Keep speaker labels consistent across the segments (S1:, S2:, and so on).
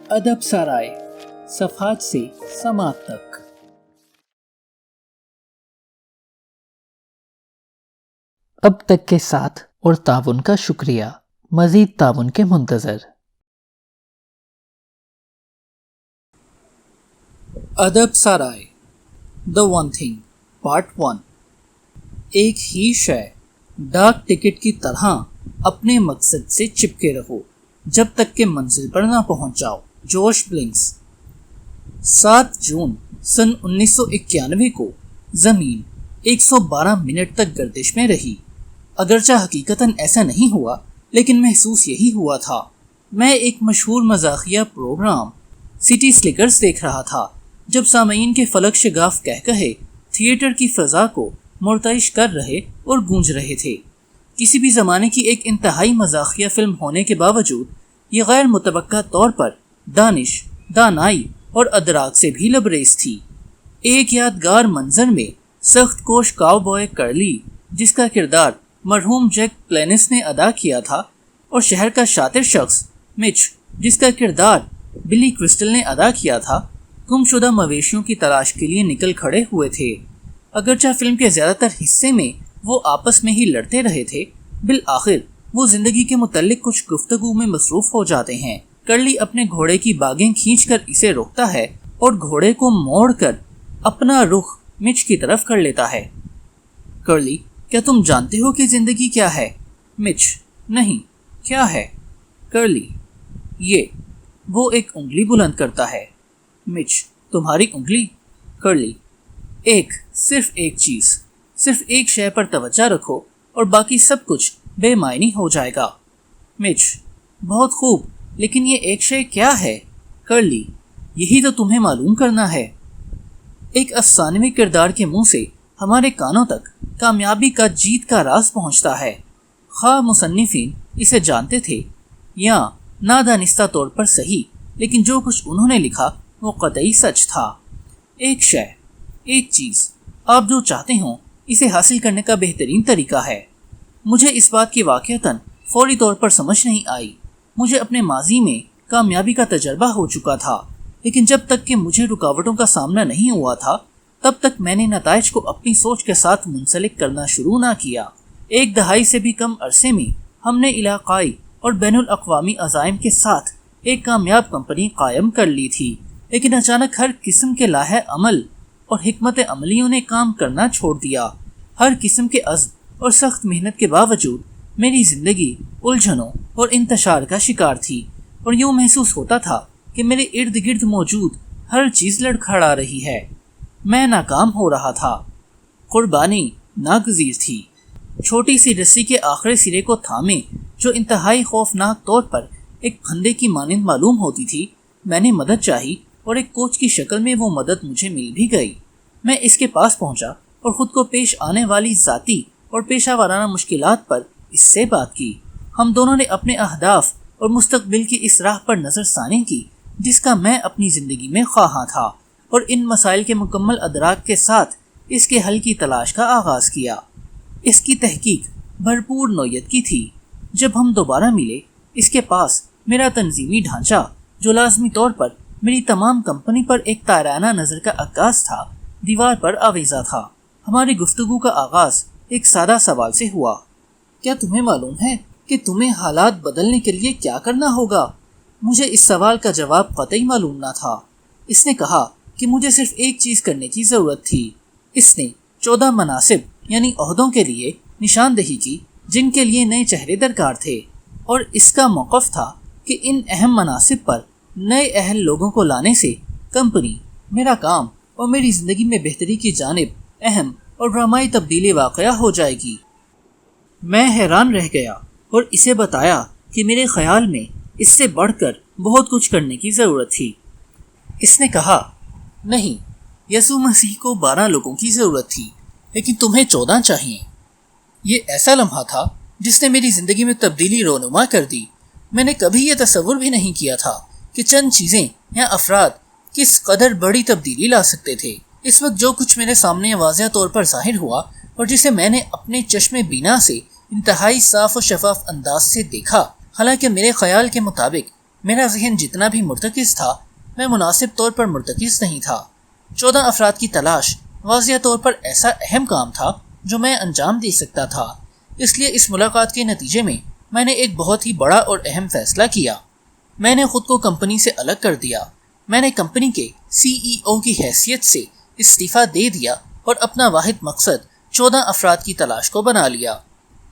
S1: ادب سرائے صفحات سے سماعت تک۔ اب تک کے ساتھ اور تعاون کا شکریہ، مزید تعاون کے منتظر۔ ادب سرائے The One Thing پارٹ 1۔ ایک ہی شے ڈاک ٹکٹ کی طرح اپنے مقصد سے چپکے رہو جب تک کہ منزل پر نہ پہنچ جاؤ۔ جوش بلنکس۔ 7 جون سن 1991 کو زمین 112 منٹ تک گردش میں رہی۔ اگرچہ حقیقتاً ایسا نہیں ہوا، لیکن محسوس یہی ہوا تھا۔ میں ایک مشہور مزاحیہ پروگرام سٹی سلیکرز دیکھ رہا تھا جب سامعین کے فلک شگاف کہے تھیٹر کی فضا کو مرتعش کر رہے اور گونج رہے تھے۔ کسی بھی زمانے کی ایک انتہائی مزاحیہ فلم ہونے کے باوجود یہ غیر متوقع طور پر دانش، دانائی اور ادراک سے بھی لبریز تھی۔ ایک یادگار منظر میں سخت کوش کاؤ بوائے کرلی، جس کا کردار مرحوم جیک پلینس نے ادا کیا تھا، اور شہر کا شاطر شخص مچ، جس کا کردار بلی کرسٹل نے ادا کیا تھا، گم شدہ مویشیوں کی تلاش کے لیے نکل کھڑے ہوئے تھے۔ اگرچہ فلم کے زیادہ تر حصے میں وہ آپس میں ہی لڑتے رہے تھے، بالآخر وہ زندگی کے متعلق کچھ گفتگو میں مصروف ہو جاتے ہیں۔ کرلی اپنے گھوڑے کی باگیں کھینچ کر اسے روکتا ہے اور گھوڑے کو موڑ کر اپنا رخ مچ کی طرف کر لیتا ہے۔ کرلی: کیا تم جانتے ہو کہ زندگی کیا ہے؟ مچ: نہیں، کیا ہے؟ کرلی: یہ۔ وہ ایک انگلی بلند کرتا ہے۔ مچ: تمہاری انگلی؟ کرلی: صرف ایک چیز، صرف ایک شے پر توجہ رکھو اور باقی سب کچھ بے معنی ہو جائے گا۔ مچ: بہت خوب، لیکن یہ ایک شے کیا ہے؟ کرلی: یہی تو تمہیں معلوم کرنا ہے۔ ایک افسانوی کردار کے منہ سے ہمارے کانوں تک کامیابی کا جیت کا راز پہنچتا ہے، خواہ مصنفین اسے جانتے تھے یا نادانستہ طور پر صحیح، لیکن جو کچھ انہوں نے لکھا وہ قطعی سچ تھا۔ ایک شے، ایک چیز، آپ جو چاہتے ہوں اسے حاصل کرنے کا بہترین طریقہ ہے۔ مجھے اس بات کی واقعتاً فوری طور پر سمجھ نہیں آئی۔ مجھے اپنے ماضی میں کامیابی کا تجربہ ہو چکا تھا، لیکن جب تک کہ مجھے رکاوٹوں کا سامنا نہیں ہوا تھا تب تک میں نے نتائج کو اپنی سوچ کے ساتھ منسلک کرنا شروع نہ کیا۔ 1 دہائی سے بھی کم عرصے میں ہم نے علاقائی اور بین الاقوامی عزائم کے ساتھ ایک کامیاب کمپنی قائم کر لی تھی، لیکن اچانک ہر قسم کے لاہے عمل اور حکمت عملیوں نے کام کرنا چھوڑ دیا۔ ہر قسم کے عزم اور سخت محنت کے باوجود میری زندگی الجھنوں اور انتشار کا شکار تھی، اور یوں محسوس ہوتا تھا کہ میرے ارد گرد موجود ہر چیز لڑکھڑا رہی ہے۔ میں ناکام ہو رہا تھا، قربانی ناگزیر تھی۔ چھوٹی سی رسی کے آخری سرے کو تھامے، جو انتہائی خوفناک طور پر ایک پھندے کی مانند معلوم ہوتی تھی، میں نے مدد چاہی اور ایک کوچ کی شکل میں وہ مدد مجھے مل بھی گئی۔ میں اس کے پاس پہنچا اور خود کو پیش آنے والی ذاتی اور پیشہ ورانہ مشکلات پر اس سے بات کی۔ ہم دونوں نے اپنے اہداف اور مستقبل کی اس راہ پر نظر ثانی کی جس کا میں اپنی زندگی میں خواہاں تھا، اور ان مسائل کے مکمل ادراک کے ساتھ اس کے حل کی تلاش کا آغاز کیا۔ اس کی تحقیق بھرپور نوعیت کی تھی۔ جب ہم دوبارہ ملے، اس کے پاس میرا تنظیمی ڈھانچہ، جو لازمی طور پر میری تمام کمپنی پر ایک تائرانہ نظر کا عکاس تھا، دیوار پر آویزاں تھا۔ ہماری گفتگو کا آغاز ایک سادہ سوال سے ہوا: کیا تمہیں معلوم ہے کہ تمہیں حالات بدلنے کے لیے کیا کرنا ہوگا؟ مجھے اس سوال کا جواب قطعی معلوم نہ تھا۔ اس نے کہا کہ مجھے صرف ایک چیز کرنے کی ضرورت تھی۔ اس نے 14 مناصب یعنی عہدوں کے لیے نشاندہی کی جن کے لیے نئے چہرے درکار تھے، اور اس کا موقف تھا کہ ان اہم مناصب پر نئے اہل لوگوں کو لانے سے کمپنی، میرا کام اور میری زندگی میں بہتری کی جانب اہم اور ڈرامائی تبدیلی واقع ہو جائے گی۔ میں حیران رہ گیا اور اسے بتایا کہ میرے خیال میں اس سے بڑھ کر بہت کچھ کرنے کی ضرورت تھی۔ اس نے کہا، نہیں، یسوع مسیح کو 12 لوگوں کی ضرورت تھی، لیکن تمہیں 14 چاہیے۔ یہ ایسا لمحہ تھا جس نے میری زندگی میں تبدیلی رونما کر دی۔ میں نے کبھی یہ تصور بھی نہیں کیا تھا کہ چند چیزیں یا افراد کس قدر بڑی تبدیلی لا سکتے تھے۔ اس وقت جو کچھ میرے سامنے واضح طور پر ظاہر ہوا اور جسے میں نے اپنے چشم بینا سے انتہائی صاف و شفاف انداز سے دیکھا، حالانکہ میرے خیال کے مطابق میرا ذہن جتنا بھی مرتکز تھا میں مناسب طور پر مرتکز نہیں تھا۔ 14 افراد کی تلاش واضح طور پر ایسا اہم کام تھا جو میں انجام دے سکتا تھا، اس لیے اس ملاقات کے نتیجے میں نے ایک بہت ہی بڑا اور اہم فیصلہ کیا۔ میں نے خود کو کمپنی سے الگ کر دیا۔ میں نے کمپنی کے CEO کی حیثیت سے استعفیٰ دے دیا اور اپنا واحد مقصد 14 افراد کی تلاش کو بنا لیا۔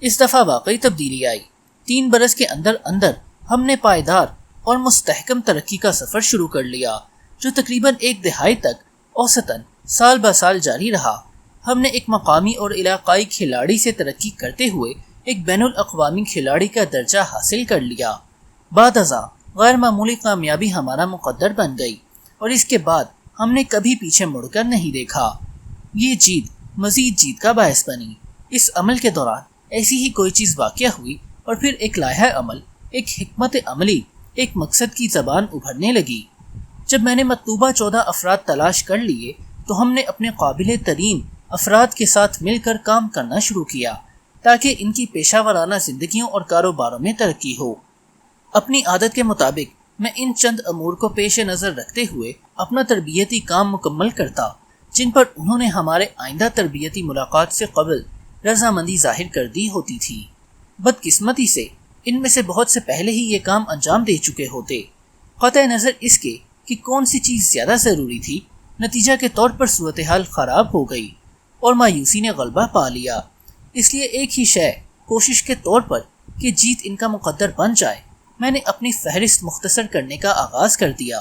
S1: اس دفعہ واقعی تبدیلی آئی۔ 3 برس کے اندر اندر ہم نے پائیدار اور مستحکم ترقی کا سفر شروع کر لیا جو تقریباً 1 دہائی تک اوسطاً سال بہ سال جاری رہا۔ ہم نے ایک مقامی اور علاقائی کھلاڑی سے ترقی کرتے ہوئے ایک بین الاقوامی کھلاڑی کا درجہ حاصل کر لیا۔ بعد ازاں غیر معمولی کامیابی ہمارا مقدر بن گئی اور اس کے بعد ہم نے کبھی پیچھے مڑ کر نہیں دیکھا۔ یہ جیت مزید جیت کا باعث بنی۔ اس عمل کے دوران ایسی ہی کوئی چیز واقع ہوئی اور پھر ایک لائحہ عمل، ایک حکمت عملی، ایک مقصد کی زبان ابھرنے لگی۔ جب میں نے مطلوبہ 14 افراد تلاش کر لیے تو ہم نے اپنے قابل ترین افراد کے ساتھ مل کر کام کرنا شروع کیا تاکہ ان کی پیشہ ورانہ زندگیوں اور کاروباروں میں ترقی ہو۔ اپنی عادت کے مطابق میں ان چند امور کو پیش نظر رکھتے ہوئے اپنا تربیتی کام مکمل کرتا جن پر انہوں نے ہمارے آئندہ تربیتی ملاقات سے قبل رضامندی ظاہر کر دی ہوتی تھی۔ بدقسمتی سے ان میں سے بہت سے پہلے ہی یہ کام انجام دے چکے ہوتے۔ قطع نظر اس کے کہ کون سی چیز زیادہ ضروری تھی، نتیجہ کے طور پر صورتحال خراب ہو گئی اور مایوسی نے غلبہ پا لیا۔ اس لیے ایک ہی شے کوشش کے طور پر کہ جیت ان کا مقدر بن جائے، میں نے اپنی فہرست مختصر کرنے کا آغاز کر دیا۔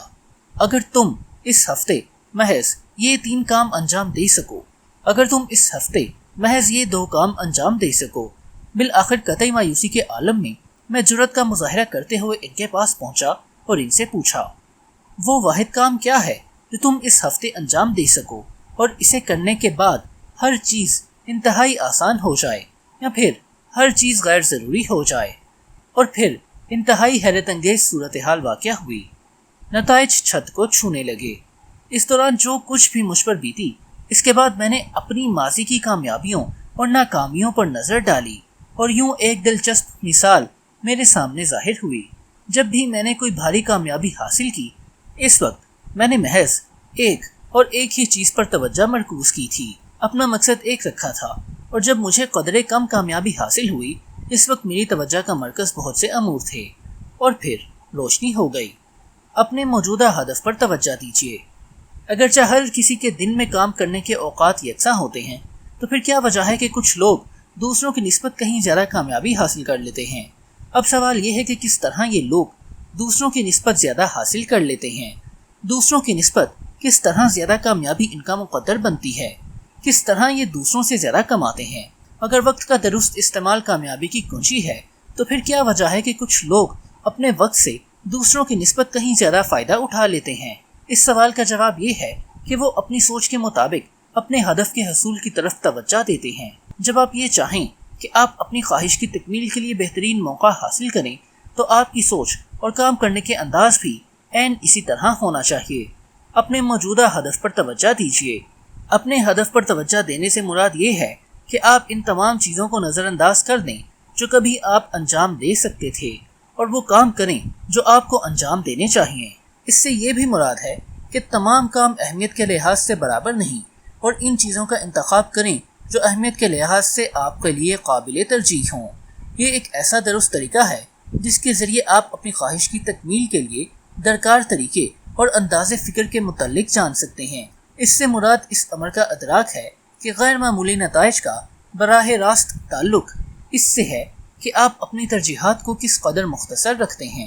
S1: اگر تم اس ہفتے محض یہ 3 کام انجام دے سکو، اگر تم اس ہفتے محض یہ 2 کام انجام دے سکو، بالآخر قطعی مایوسی کے عالم میں جرأت کا مظاہرہ کرتے ہوئے ان کے پاس پہنچا اور ان سے پوچھا، وہ واحد کام کیا ہے جو تم اس ہفتے انجام دے سکو اور اسے کرنے کے بعد ہر چیز انتہائی آسان ہو جائے یا پھر ہر چیز غیر ضروری ہو جائے؟ اور پھر انتہائی حیرت انگیز صورتحال واقع ہوئی۔ نتائج چھت کو چھونے لگے۔ اس دوران جو کچھ بھی مجھ پر بیتی، اس کے بعد میں نے اپنی ماضی کی کامیابیوں اور ناکامیوں پر نظر ڈالی اور یوں ایک دلچسپ مثال میرے سامنے ظاہر ہوئی۔ جب بھی میں نے کوئی بھاری کامیابی حاصل کی، اس وقت میں نے محض ایک ہی چیز پر توجہ مرکوز کی تھی، اپنا مقصد ایک رکھا تھا، اور جب مجھے قدرے کم کامیابی حاصل ہوئی، اس وقت میری توجہ کا مرکز بہت سے امور تھے اور پھر روشنی ہو گئی۔ اپنے موجودہ ہدف پر توجہ دیجیے۔ اگرچہ ہر کسی کے دن میں کام کرنے کے اوقات یکساں ہوتے ہیں، تو پھر کیا وجہ ہے کہ کچھ لوگ دوسروں کی نسبت کہیں زیادہ کامیابی حاصل کر لیتے ہیں؟ اب سوال یہ ہے کہ کس طرح یہ لوگ دوسروں کی نسبت زیادہ حاصل کر لیتے ہیں؟ دوسروں کی نسبت کس طرح زیادہ کامیابی ان کا مقدر بنتی ہے؟ کس طرح یہ دوسروں سے زیادہ کماتے ہیں؟ اگر وقت کا درست استعمال کامیابی کی کنجی ہے، تو پھر کیا وجہ ہے کہ کچھ لوگ اپنے وقت سے دوسروں کی نسبت کہیں زیادہ فائدہ اٹھا لیتے ہیں؟ اس سوال کا جواب یہ ہے کہ وہ اپنی سوچ کے مطابق اپنے ہدف کے حصول کی طرف توجہ دیتے ہیں۔ جب آپ یہ چاہیں کہ آپ اپنی خواہش کی تکمیل کے لیے بہترین موقع حاصل کریں، تو آپ کی سوچ اور کام کرنے کے انداز بھی عین اسی طرح ہونا چاہیے۔ اپنے موجودہ ہدف پر توجہ دیجیے۔ اپنے ہدف پر توجہ دینے سے مراد یہ ہے کہ آپ ان تمام چیزوں کو نظر انداز کر دیں جو کبھی آپ انجام دے سکتے تھے، اور وہ کام کریں جو آپ کو انجام دینے چاہیے۔ اس سے یہ بھی مراد ہے کہ تمام کام اہمیت کے لحاظ سے برابر نہیں، اور ان چیزوں کا انتخاب کریں جو اہمیت کے لحاظ سے آپ کے لیے قابل ترجیح ہوں۔ یہ ایک ایسا درست طریقہ ہے جس کے ذریعے آپ اپنی خواہش کی تکمیل کے لیے درکار طریقے اور انداز فکر کے متعلق جان سکتے ہیں۔ اس سے مراد اس امر کا ادراک ہے کہ غیر معمولی نتائج کا براہ راست تعلق اس سے ہے کہ آپ اپنی ترجیحات کو کس قدر مختصر رکھتے ہیں۔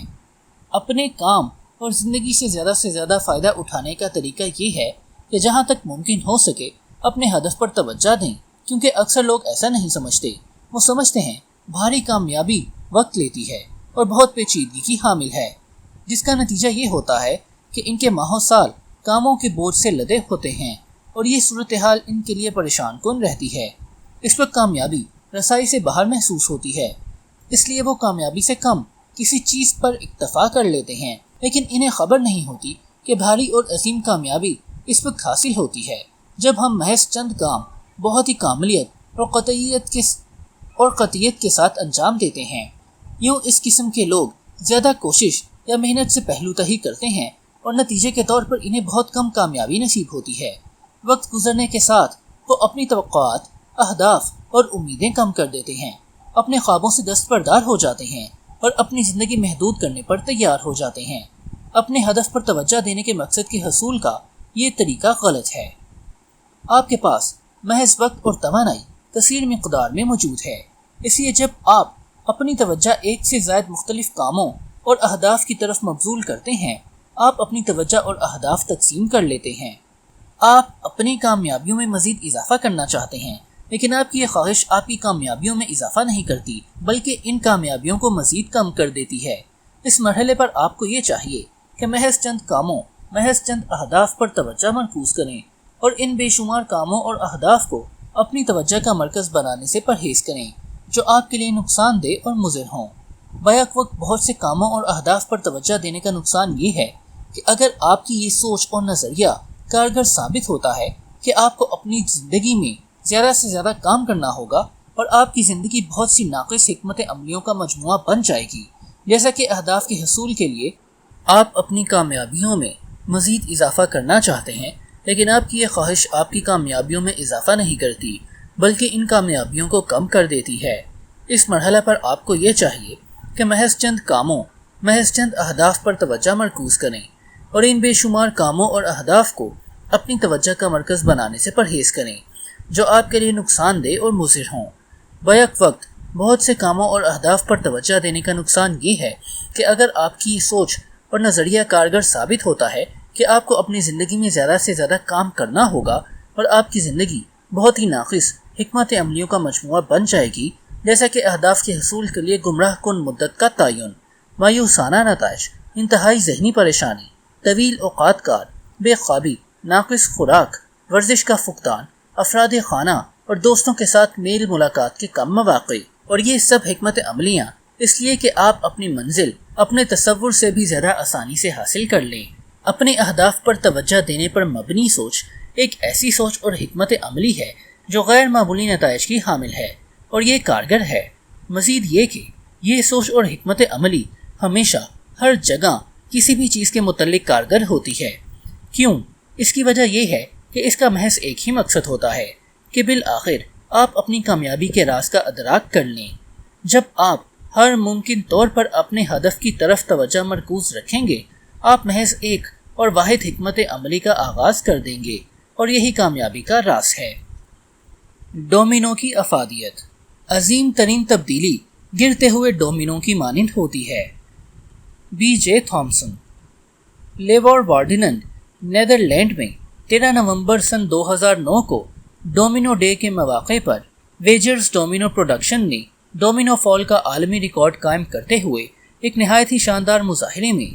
S1: اپنے کام اور زندگی سے زیادہ فائدہ اٹھانے کا طریقہ یہ ہے کہ جہاں تک ممکن ہو سکے اپنے ہدف پر توجہ دیں، کیونکہ اکثر لوگ ایسا نہیں سمجھتے۔ وہ سمجھتے ہیں بھاری کامیابی وقت لیتی ہے اور بہت پیچیدگی کی حامل ہے، جس کا نتیجہ یہ ہوتا ہے کہ ان کے ماہوں سال کاموں کے بوجھ سے لدے ہوتے ہیں اور یہ صورتحال ان کے لیے پریشان کن رہتی ہے۔ اس وقت کامیابی رسائی سے باہر محسوس ہوتی ہے، اس لیے وہ کامیابی سے کم کسی چیز پر اکتفا کر لیتے ہیں، لیکن انہیں خبر نہیں ہوتی کہ بھاری اور عظیم کامیابی اس وقت حاصل ہوتی ہے جب ہم محض چند کام بہت ہی کاملیت اور قطعیت کے ساتھ انجام دیتے ہیں۔ یوں اس قسم کے لوگ زیادہ کوشش یا محنت سے پہلو تہی کرتے ہیں اور نتیجے کے طور پر انہیں بہت کم کامیابی نصیب ہوتی ہے۔ وقت گزرنے کے ساتھ وہ اپنی توقعات، اہداف اور امیدیں کم کر دیتے ہیں، اپنے خوابوں سے دستبردار ہو جاتے ہیں اور اپنی زندگی محدود کرنے پر تیار ہو جاتے ہیں۔ اپنے ہدف پر توجہ دینے کے مقصد کے حصول کا یہ طریقہ غلط ہے۔ آپ کے پاس محض وقت اور توانائی کثیر مقدار میں موجود ہے، اس لیے جب آپ اپنی توجہ ایک سے زائد مختلف کاموں اور اہداف کی طرف مبذول کرتے ہیں، آپ اپنی توجہ اور اہداف تقسیم کر لیتے ہیں۔ آپ اپنی کامیابیوں میں مزید اضافہ کرنا چاہتے ہیں، لیکن آپ کی یہ خواہش آپ کی کامیابیوں میں اضافہ نہیں کرتی بلکہ ان کامیابیوں کو مزید کم کر دیتی ہے۔ اس مرحلے پر آپ کو یہ چاہیے کہ محض چند کاموں، محض چند اہداف پر توجہ مرکوز کریں اور ان بے شمار کاموں اور اہداف کو اپنی توجہ کا مرکز بنانے سے پرہیز کریں جو آپ کے لیے نقصان دہ اور مضر ہوں۔ بیک وقت بہت سے کاموں اور اہداف پر توجہ دینے کا نقصان یہ ہے کہ اگر آپ کی یہ سوچ اور نظریہ کارگر ثابت ہوتا ہے کہ آپ کو اپنی زندگی میں زیادہ سے زیادہ کام کرنا ہوگا اور آپ کی زندگی بہت سی ناقص حکمت عملیوں کا مجموعہ بن جائے گی، جیسا کہ اہداف کے حصول کے لیے آپ اپنی کامیابیوں میں مزید اضافہ کرنا چاہتے ہیں، لیکن آپ کی یہ خواہش آپ کی کامیابیوں میں اضافہ نہیں کرتی بلکہ ان کامیابیوں کو کم کر دیتی ہے۔ اس مرحلہ پر آپ کو یہ چاہیے کہ محض چند کاموں، محض چند اہداف پر توجہ مرکوز کریں اور ان بے شمار کاموں اور اہداف کو اپنی توجہ کا مرکز بنانے سے پرہیز کریں جو آپ کے لیے نقصان دہ اور مضر ہوں۔ بیک وقت بہت سے کاموں اور اہداف پر توجہ دینے کا نقصان یہ ہے کہ اگر آپ کی سوچ اور نظریہ کارگر ثابت ہوتا ہے کہ آپ کو اپنی زندگی میں زیادہ سے زیادہ کام کرنا ہوگا اور آپ کی زندگی بہت ہی ناقص حکمت عملیوں کا مجموعہ بن جائے گی، جیسا کہ اہداف کے حصول کے لیے گمراہ کن مدت کا تعین، مایوسانہ نتائج، انتہائی ذہنی پریشانی، طویل اوقات کار، بے خوابی، ناقص خوراک، ورزش کا فقدان، افراد خانہ اور دوستوں کے ساتھ میل ملاقات کے کم مواقع، اور یہ سب حکمت عملیاں اس لیے کہ آپ اپنی منزل اپنے تصور سے بھی زیادہ آسانی سے حاصل کر لیں۔ اپنے اہداف پر توجہ دینے پر مبنی سوچ ایک ایسی سوچ اور حکمت عملی ہے جو غیر معمولی نتائج کی حامل ہے اور یہ کارگر ہے۔ مزید یہ کہ یہ سوچ اور حکمت عملی ہمیشہ ہر جگہ کسی بھی چیز کے متعلق کارگر ہوتی ہے۔ کیوں؟ اس کی وجہ یہ ہے کہ اس کا محض ایک ہی مقصد ہوتا ہے کہ بالآخر آپ اپنی کامیابی کے راز کا ادراک کر لیں۔ جب آپ ہر ممکن طور پر اپنے ہدف کی طرف توجہ مرکوز رکھیں گے، آپ محض ایک اور واحد حکمت عملی کا آغاز کر دیں گے اور یہی کامیابی کا راز ہے۔ ڈومینو کی افادیت۔ عظیم ترین تبدیلی گرتے ہوئے ڈومینو کی مانند ہوتی ہے۔ B J Thomson. لیور وارڈینن، نیدرلینڈ میں 13 نومبر سن 2009 کو ڈومینو ڈے کے مواقع پر ویجرز ڈومینو پروڈکشن نے ڈومینو فال کا عالمی ریکارڈ قائم کرتے ہوئے ایک نہایت ہی شاندار مظاہرے میں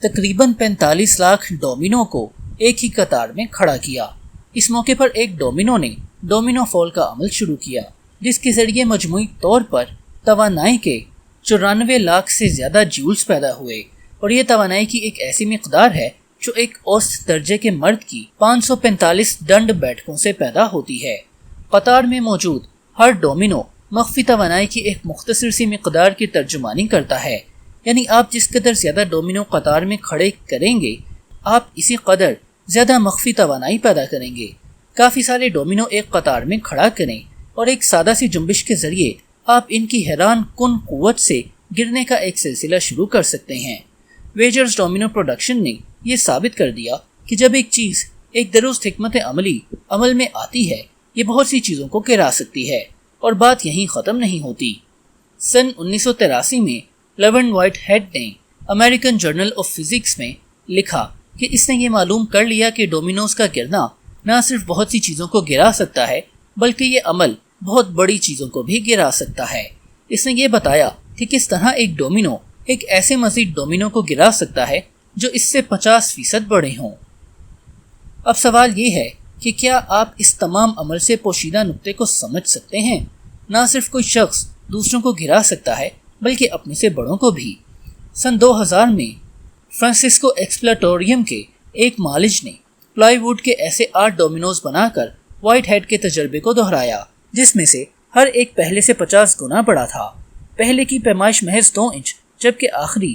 S1: تقریباً 45 لاکھ ڈومینو کو ایک ہی قطار میں کھڑا کیا۔ اس موقع پر ایک ڈومینو نے ڈومینو فال کا عمل شروع کیا، جس کے ذریعے مجموعی طور پر توانائی کے 94 لاکھ سے زیادہ جولز پیدا ہوئے، اور یہ توانائی کی ایک ایسی مقدار ہے جو ایک اوسط درجے کے مرد کی 545 ڈنڈ بیٹھکوں سے پیدا ہوتی ہے۔ قطار میں موجود ہر ڈومینو مخفی توانائی کی ایک مختصر سی مقدار کی ترجمانی کرتا ہے، یعنی آپ جس قدر زیادہ ڈومینو قطار میں کھڑے کریں گے، آپ اسی قدر زیادہ مخفی توانائی پیدا کریں گے۔ کافی سارے ڈومینو ایک قطار میں کھڑا کریں اور ایک سادہ سی جنبش کے ذریعے آپ ان کی حیران کن قوت سے گرنے کا ایک سلسلہ شروع کر سکتے ہیں۔ ویجرز ڈومینو پروڈکشن نے یہ ثابت کر دیا کہ جب ایک چیز ایک درست حکمت عملی عمل میں آتی ہے، یہ بہت سی چیزوں کو گرا سکتی ہے، اور بات یہیں ختم نہیں ہوتی۔ سن 1983 میں لیون وائٹ ہیڈ نے امریکن جرنل آف فزکس میں لکھا کہ اس نے یہ معلوم کر لیا کہ ڈومینوز کا گرنا نہ صرف بہت سی چیزوں کو گرا سکتا ہے بلکہ یہ عمل بہت بڑی چیزوں کو بھی گرا سکتا ہے۔ اس نے یہ بتایا کہ کس طرح ایک ڈومینو ایک ایسے مزید ڈومینو کو گرا سکتا ہے جو اس سے 50% بڑے ہوں۔ اب سوال یہ ہے کہ کیا آپ اس تمام عمل سے پوشیدہ نقطے کو سمجھ سکتے ہیں؟ نہ صرف کوئی شخص دوسروں کو گرا سکتا ہے بلکہ اپنے سے بڑوں کو بھی۔ سن 2000 میں فرانسسکو ایکسپلوریٹوریم کے ایک مالج نے پلائی ووڈ کے ایسے 8 ڈومینوز بنا کر وائٹ ہیڈ کے تجربے کو دہرایا، جس میں سے ہر ایک پہلے سے 50 گنا بڑا تھا۔ پہلے کی پیمائش محض 2 انچ جبکہ آخری